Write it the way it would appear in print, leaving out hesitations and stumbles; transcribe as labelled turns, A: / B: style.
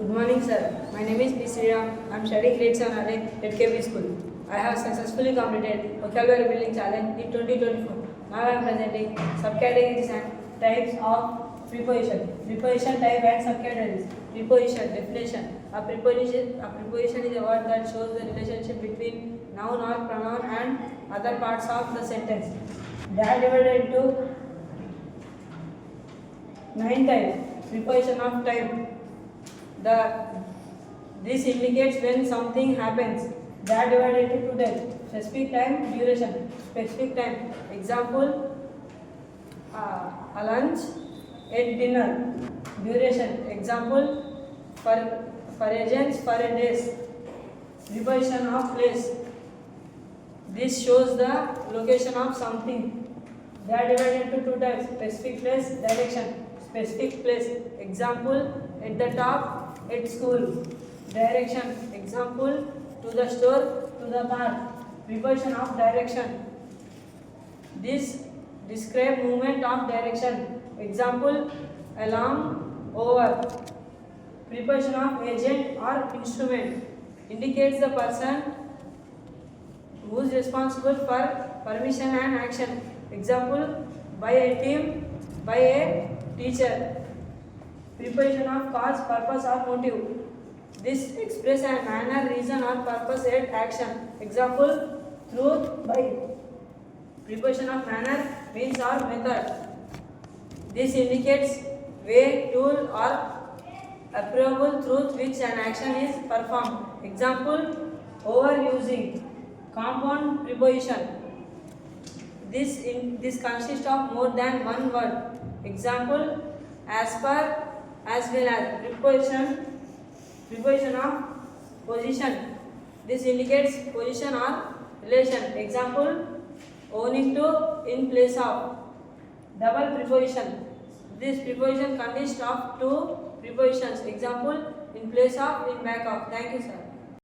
A: Good morning, sir. My name is P. Sriram. I am studying grade 7 at KB School. I have successfully completed vocabulary building challenge in 2024. Now I am presenting subcategories and types of preposition. Preposition type and subcategories. Preposition definition. A preposition is a word that shows the relationship between noun or pronoun and other parts of the sentence. They are divided into 9 types. Preposition of type. This indicates when something happens. They are divided into 2 types. Specific time, duration. Specific time. Example, a lunch, at dinner. Duration. Example, for agents, for a days. Preposition of place. This shows the location of something. They are divided into 2 types. Specific place, direction. Specific place. Example, at the top, at school. Direction. Example, to the store, to the park. Preposition of direction. This describe movement of direction. Example, along, over. Preposition of agent or instrument indicates the person who is responsible for permission and action. Example, by a team, by a teacher. Preposition of cause, purpose or motive. This express a manner, reason or purpose at action. Example, through, by. Preposition of manner, means or method. This indicates way, tool or approvable through which an action is performed. Example, overusing. Compound preposition. This consists of more than one word. Example, as per, as well as. Preposition of position. This indicates position or relation. Example, owing to, in place of. Double preposition. This preposition consists of 2 prepositions. Example, in place of, in back of. Thank you, sir.